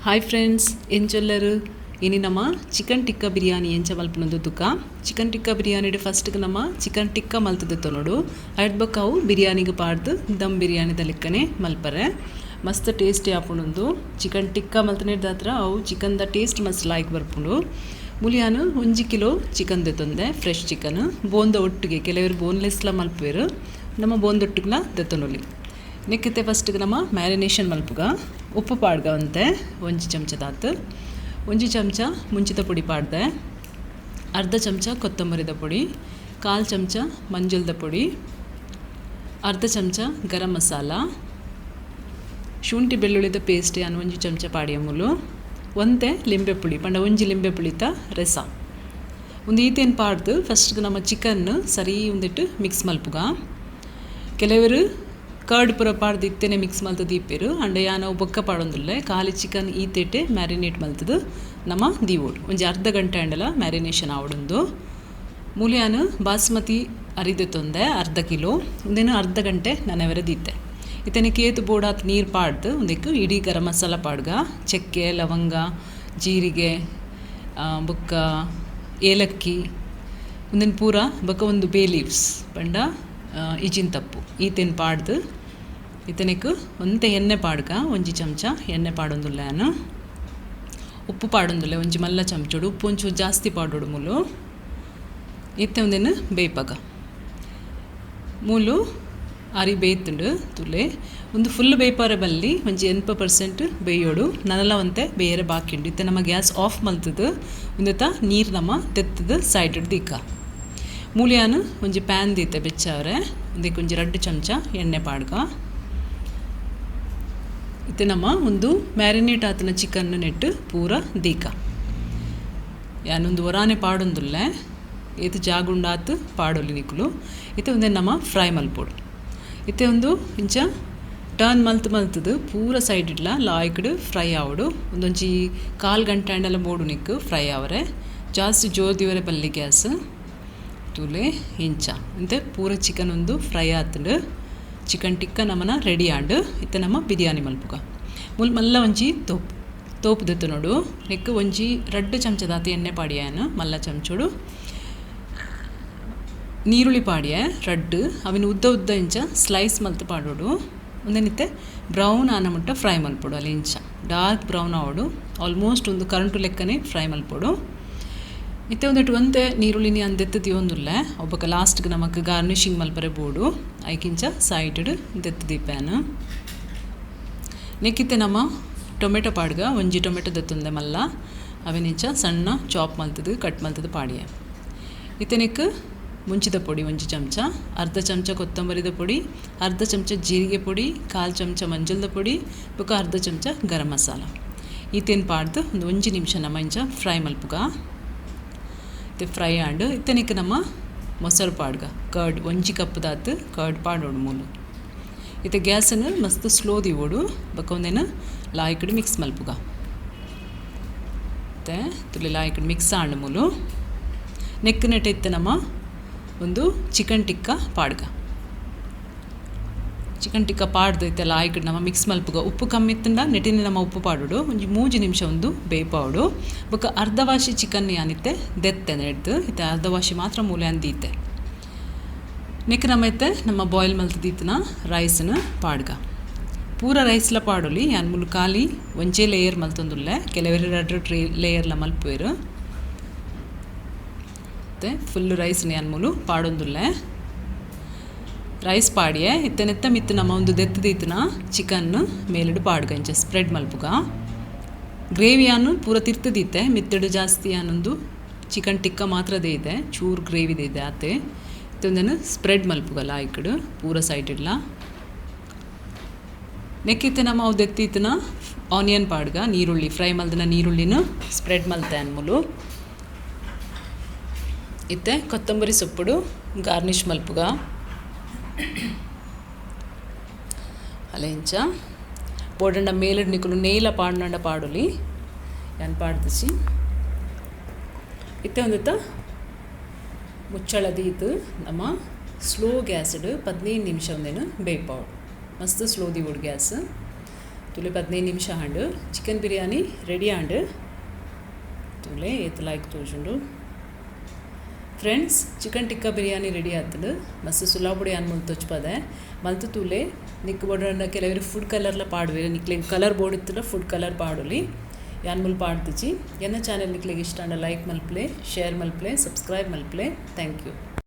Hi friends ಎಂಚೆಲ್ಲರು ಇನಿ ನಮ್ಮ chicken tikka biryani ಎಂಚ ಮಲ್ಪನೊಂದು ತುಕ ಚಿಕನ್ ಟಿಕ್ಕಾ ಬಿರಿಯಾನಿ ಫಸ್ಟ್ಗೆ ನಮ್ಮ ಚಿಕನ್ ಟಿಕ್ಕಾ ಮಲ್ತದಿತ್ತು ನೋಡು ಅವು ಬಿರಿಯಾನಿಗೆ ಪಾಡ್ದು ದಮ್ ಬಿರಿಯಾನಿದ ಲೆಕ್ಕನೆ ಮಲ್ಪರೆ ಮಸ್ತ್ ಟೇಸ್ಟಿ ಆಪುಂಡು ಚಿಕನ್ ಟಿಕ್ಕಾ ಮಲ್ತನೆ ಹತ್ರ ಅವು ಚಿಕನ್ದ ಟೇಸ್ಟ್ ಮಸ್ತ್ ಲಾಯ್ಕ್ ಬರ್ಪುಂಡು ಮುಲಿಯಾನು 1 ಕಿಲೋ ಚಿಕನ್ ದೆತ್ತೊಂದೆ ಫ್ರೆಶ್ ಚಿಕನ್ ಬೋಂದ ಒಟ್ಟಿಗೆ ಕೆಲವರು ಬೋನ್ಲೆಸ್ಲ ಮಲ್ಪುವೆರು ನಮ್ಮ ಬೋಂದೊಟ್ಟಿಗ್ಲ ದೆತ್ತೊನೊಲಿ ನೆಕ್ಕಿತ್ತೆ ಫಸ್ಟ್ಗೆ ನಮ್ಮ ಮ್ಯಾರಿನೇಷನ್ ಮಲ್ಪುಗ ಉಪ್ಪು ಪಾಡ್ಗ ಅಂತೆ 1 ಚಮಚದಾತು 1 ಚಮಚ ಮುಂಚಿತ ಪುಡಿ ಪಾಡ್ದೆ ಅರ್ಧ ಚಮಚ ಕೊತ್ತಂಬರಿದ ಪುಡಿ 1/4 ಚಮಚ ಮಂಜುಳದ ಪುಡಿ ಅರ್ಧ ಚಮಚ ಗರಂ ಮಸಾಲ ಶುಂಠಿ ಬೆಳ್ಳುಳ್ಳಿದ ಪೇಸ್ಟ್ ಅನ್ನು 1 ಚಮಚ ಪಾಡಿಯ ಮುಲು ಒಂತೆ ಲಿಂಬೆ ಪುಳಿ ಪಂಡ 1 ಲಿಂಬೆ ಪುಳಿತ ರಸ ಒಂದು ಈತೇನು ಪಾಡ್ದು ಫಸ್ಟ್ಗೆ ನಮ್ಮ ಚಿಕನ್ ಸರಿ ಒಂದಿಟ್ಟು ಮಿಕ್ಸ್ ಮಲ್ಪುಗ ಕೆಲವರು ಕರ್ಡ್ ಪೂರ ಪಾಡ್ದು ಇತ್ತೇನೆ ಮಿಕ್ಸ್ ಮಲ್ತದ್ದು ದೀಪೇರು ಅಂಡ ನಾವು ಬೊಕ್ಕ ಪಾಡೊಂದುಲ್ಲೆ ಖಾಲಿ ಚಿಕನ್ ಈತೇಟೆ ಮ್ಯಾರಿನೇಟ್ ಮಲ್ತದು ನಮ್ಮ ದೀವೋಡು ಒಂಜಿ ಅರ್ಧ ಗಂಟೆ ಅಂಡಲ ಮ್ಯಾರಿನೇಷನ್ ಆವಡೊಂದು ಮೂಲೆಯಾನು ಬಾಸ್ಮತಿ ಅರಿದೆತ್ತೊಂದೆ ಅರ್ಧ ಕಿಲೋ ಒಂದೇನು ಅರ್ಧ ಗಂಟೆ ನನವರೆ ದೀತೆ ಇತ್ತನೆ ಕೇತು ಬೋಡಾತ್ ನೀರು ಪಾಡ್ದು ಒಂದಕ್ಕೆ ಇಡೀ ಗರಂ ಮಸಾಲ ಪಾಡ್ಗ ಚಕ್ಕೆ ಲವಂಗ ಜೀರಿಗೆ ಬೊಕ್ಕ ಏಲಕ್ಕಿ ಒಂದಿನ ಪೂರ ಬೊಕ್ಕ ಒಂದು ಬೇ ಲೀವ್ಸ್ ಪಂಡ ಇಜಿನ್ ತಪ್ಪು ಈತೇನು ಪಾಡ್ದು ಇತನೆಕ್ ಒಂತೆ ಎಣ್ಣೆ ಪಾಡ್ಗ 1 ಚಮಚ ಎಣ್ಣೆ ಪಾಡೊಂದುಲ್ಲೆನು ಉಪ್ಪು ಪಾಡೊಂದುಲ್ಲೆ ಒಂಜಿ ಮಲ್ಲ ಚಮಚೋಡು ಉಪ್ಪು ಒಂಚೂರು ಜಾಸ್ತಿ ಪಾಡೋಡು ಮೂಲು ಇತ್ತೆ ಒಂದೇನು ಬೇಯ್ಪಗ ಮೂಲು ಅರಿ ಬೇಯ್ತುಂಡು ತುಲೆ ಒಂದು ಫುಲ್ ಬೇಯ್ಪಾರೆ ಬಲ್ಲಿ ಒಂಜಿ 80% ಬೇಯೋಡು ನನಲ ಒಂತೆ ಬೇರೆ ಬಾಕಿ ಉಂಡು ಇತ್ತೆ ನಮ್ಮ ಗ್ಯಾಸ್ ಆಫ್ ಮಲ್ತದು ಒಂದತ ನೀರು ನಮ್ಮ ತೆತ್ತದು ಸೈಡ್ ದಿಕ್ಕ ಮೂಲಿಯಾನು ಒಂಜಿ ಪ್ಯಾನ್ ದೀತೆ ಬೆಚ್ಚವ್ರೆ ಅದಕ್ಕೆ ಒಂಜಿ 2 ಚಮಚ ಎಣ್ಣೆ ಪಾಡ್ಗ ಇತ್ತೆ ನಮ್ಮ ಒಂದು ಮ್ಯಾರಿನೇಟ್ ಆತನ ಚಿಕನ್ ನೆಟ್ಟು ಪೂರ ದೀಕ ಯಾನೊಂದು ಒರಾನೆ ಪಾಡೊಂದುಲ್ಲೆ ಏತು ಜಾಗುಂಡಾತು ಪಾಡೊಲಿ ನಿಕ್ಲು ಇತ್ತೆ ಒಂದೇ ನಮ್ಮ ಫ್ರೈ ಮಲ್ಪೋಡು ಇತ್ತೆ ಒಂದು ಇಂಚ ಟರ್ನ್ ಮಲ್ತದು ಪೂರ ಸೈಡ್ ಇಡ್ಲ ಲಾಯ್ಕಡು ಫ್ರೈ ಆವಡು ಒಂದೊಂಜಿ 1/4 ಗಂಟೆ ಅಂಡೆಲ್ಲ ಬೋಡು ನಿಕ್ಕು ಫ್ರೈ ಆವರೆ ಜಾಸ್ತಿ ಜೋರ್ದಿವರೆ ಬಲ್ಲಿ ಗ್ಯಾಸ್ ತುಲೆ ಇಂಚ ಅಂತೆ ಪೂರ ಚಿಕನ್ ಒಂದು ಫ್ರೈ ಆತುಂಡು ಚಿಕನ್ ಟಿಕ್ಕ ನಮ್ಮನ ರೆಡಿ ಆಂಡು ಇತ್ತೆ ನಮ್ಮ ಬಿರಿಯಾನಿ ಮಲ್ಪುಗ ಮಲ್ಲ ಒಂಜಿ ತೋಪು ದೆತ್ತು ನೋಡು ನೆಕ್ಕು ಒಂಜಿ 2 ಚಮಚದಾತ ಎಣ್ಣೆ ಪಾಡಿಯಾನು ಮಲ್ಲ ಚಮಚೋಡು ನೀರುಳ್ಳಿ ಪಾಡಿಯ 2 ಅವಿನ ಉದ್ದ ಇಂಚ ಸ್ಲೈಸ್ ಮಲ್ತು ಪಾಡೋಡು ಒಂದೇನಿತ್ತೆ ಬ್ರೌನ್ ಆನ ಮುಟ್ಟ ಫ್ರೈ ಮಲ್ಪೋಡು ಅಲ್ಲಿ ಇಂಚ ಡಾರ್ಕ್ ಬ್ರೌನ್ ಆವಡು ಆಲ್ಮೋಸ್ಟ್ ಒಂದು ಕರೆಂಟು ಲೆಕ್ಕನೆ ಫ್ರೈ ಮಲ್ಪೋಡು ಇತ್ತೆ ಒಂದೇ ನೀರುಳ್ಳಿನಿ ಅಂದೆತ್ತದಿ ಒಂದುಲ್ಲೆ ಒಬ್ಬಕ್ಕೆ ಲಾಸ್ಟ್ಗೆ ನಮಗೆ ಗಾರ್ನಿಷಿಂಗ್ ಮಲ್ಪರೆ ಬೋಡು ಐಕಿಂಚ ಸೈಡ್ ದೆತ್ತು ದೀಪ್ಯಾನು ನೆಕ್ಕಿತ್ತೆ ನಮ್ಮ ಟೊಮೆಟೊ ಪಾಡ್ಗ ಒಂಜಿ ಟೊಮೆಟೊ ದೆತ್ತುಂದೆ ಮಲ್ಲ ಅವಿನಿಂಚ ಸಣ್ಣ ಚಾಪ್ ಮಲ್ತದು ಕಟ್ ಮಲ್ತದು ಪಾಡಿಯ ಇತ್ತೆ ನೆಕ್ ಮುಂಚಿದ ಪುಡಿ 1 ಚಮಚ ಅರ್ಧ ಚಮಚ ಕೊತ್ತಂಬರಿದ ಪುಡಿ ಅರ್ಧ ಚಮಚ ಜೀರಿಗೆ ಪುಡಿ 1/4 ಚಮಚ ಮಂಜುಳದ ಪುಡಿ ಬೊಕ್ಕ ಅರ್ಧ ಚಮಚ ಗರಂ ಮಸಾಲ ಈತೇನು ಪಾಡ್ದು ಒಂದು 1 ನಿಮಿಷ ನಮ್ಮ ಇಂಚ ಫ್ರೈ ಮಲ್ಪುಗ ಫ್ರೈ ಆಂಡ್ ಇತ್ತನಿಕ್ಕೆ ನಮ್ಮ ಮೊಸರು ಪಾಡ್ಗ ಕರ್ಡ್ 1 ಕಪ್ ದಾತು ಕರ್ಡ್ ಪಾಡೋಡು ಮೂಲು ಇತ್ತೆ ಗ್ಯಾಸನ್ನು ಮಸ್ತ್ ಸ್ಲೋ ದಿವೋಡು ಬಕ್ಕ ಒಂದೇನು ಲಾಯ್ಕಡು ಮಿಕ್ಸ್ ಮಲ್ಪುಗ ಮತ್ತೆ ತುಳಿ ಲಾಯ್ಕಡು ಮಿಕ್ಸ್ ಆಂಡು ಮೂಲು ನೆಕ್ ನೆಟ್ಟೆ ಇತ್ತೆ ನಮ್ಮ ಒಂದು ಚಿಕನ್ ಟಿಕ್ಕ ಪಾಡ್ಗ ಚಿಕನ್ ಟಿಕ್ಕ ಪಾಡ್ದು ಇತ್ತೆಲ್ಲ ಆಯ್ಕಡು ನಮ್ಮ ಮಿಕ್ಸ್ ಮಲ್ಪುಗ ಉಪ್ಪು ಕಮ್ಮಿ ಇತ್ತಂಡ ನೆಟ್ಟಿನ ನಮ್ಮ ಉಪ್ಪು ಪಾಡೋಡು ಒಂಜಿ 3 ನಿಮಿಷ ಒಂದು ಬೇಯ್ಪಾವಡು ಬೊಕ್ಕ ಅರ್ಧ ವಾಶಿ ಚಿಕನ್ ಯಾನಿತ್ತೆ ದೆತ್ತೆ ನೆಡ್ದು ಇತ್ತೆ ಅರ್ಧ ವಾಶಿ ಮಾತ್ರ ಮೂಲೆ ಅಂದೀತೆ ನೆಕ್ ನಮ್ಮ ಇತ್ತೆ ನಮ್ಮ ಬಾಯ್ಲ್ ಮಲ್ತದೀತನ ರೈಸ್ನ ಪಾಡ್ಗ ಪೂರ ರೈಸ್ಲ ಪಾಡೋಲಿ ಯಾನ್ ಮುಲು ಖಾಲಿ ಒಂಚೇ ಲೇಯರ್ ಮಲ್ತೊಂದುಲ್ಲೆ ಕೆಲವರು 2 ಲೇಯರ್ಲ ಮಲ್ಪುವೆರು ಮತ್ತು ಫುಲ್ಲು ರೈಸ್ನ ಯಾನ್ ಮುಲು ಪಾಡೊಂದುಲ್ಲೆ ರೈಸ್ ಪಾಡಿಯೆ ಇತ್ತನೆತ್ತ ಮಿತ್ತು ನಮ್ಮ ಒಂದು ದೆತ್ತದೀತನ ಚಿಕನ್ ಮೇಲಿಡು ಪಾಡ್ಗ ಇಂಚ ಸ್ಪ್ರೆಡ್ ಮಲ್ಪುಗ ಗ್ರೇವಿಯನ್ನು ಪೂರ ತಿರ್ತದೀತೆ ಮಿತ್ತಡು ಜಾಸ್ತಿ ಅನ್ನೊಂದು ಚಿಕನ್ ಟಿಕ್ಕ ಮಾತ್ರದೇ ಇದೆ ಚೂರು ಗ್ರೇವಿದೆ ಇದೆ ಆತೆ ಇತ್ತೊಂದೇನು ಸ್ಪ್ರೆಡ್ ಮಲ್ಪುಗ ಲಾಯ್ಕಡು ಪೂರ ಸೈಡ್ ಇಡ್ಲ ನೆಕ್ಕಿತ್ತೆ ನಮ್ಮ ಅವು ದೆತ್ತೀತನ ಆನಿಯನ್ ಪಾಡ್ಗ ನೀರುಳ್ಳಿ ಫ್ರೈ ಮಲ್ದನ ನೀರುಳ್ಳಿನ ಸ್ಪ್ರೆಡ್ ಮಲ್ತೆ ಅನ್ಮೂಲು ಇತ್ತೆ ಕೊತ್ತಂಬರಿ ಸೊಪ್ಪುಡು ಗಾರ್ನಿಷ್ ಮಲ್ಪುಗ ಅಲೆ ಇಂಚ ಬೋಡಂಡ ಮೇಲಿಡ್ ನಿಕ್ಕಲು ನೇಯ್ಲ ಪಾಡ್ನಂಡ ಪಾಡೊಲಿ ಯಾನ್ ಪಾಡ್ದಿಸಿ ಇತ್ತೆ ಒಂದಿತ್ತ ಮುಚ್ಚಳದೀತು ನಮ್ಮ ಸ್ಲೋ ಗ್ಯಾಸ್ಡ್ 15 ನಿಮಿಷ ಒಂದೇನು ಬೇಯ್ಪಾವಡು ಮಸ್ತ್ ಸ್ಲೋ ದಿವೋಡು ಗ್ಯಾಸ್ ತುಲೆ 15 ನಿಮಿಷ ಹಾಂಡು ಚಿಕನ್ ಬಿರಿಯಾನಿ ರೆಡಿ ಆಂಡು ತುಲೆ ಏತ್ ಲಾಯ್ಕ್ ತೋಜುಂಡು friends chicken tikka biryani ready ಆತದು ಮಸ್ತ್ ಸುಲಾಪುಡಿ ಅನ್ಮಲ್ ತೊಚ್ಪದೆ ಮಲ್ತು ತೂಲೆ ನಿಕ್ ಬೋಡ ಕೆಲವರು ಫುಡ್ ಕಲರ್ಲ ಪಾಡುವೆ ನಿಕ್ಲೆ ಕಲರ್ ಬೋರ್ಡ್ ಇತ್ತಲ್ಲ ಫುಡ್ ಕಲರ್ ಪಾಡುಲಿ ಯಾನ್ಮಲ್ ಪಾಡ್ತಿಜಿ ಎನ್ನ ಚಾನೆಲ್ ನಿಕ್ಲೆಗೆ ಇಷ್ಟ ಲೈಕ್ ಮಲ್ಪ್ಲೆ ಶೇರ್ ಮಲ್ಪ್ಲೆ ಸಬ್ಸ್ಕ್ರೈಬ್ ಮಲ್ಪ್ಲೆ ಥ್ಯಾಂಕ್ ಯು.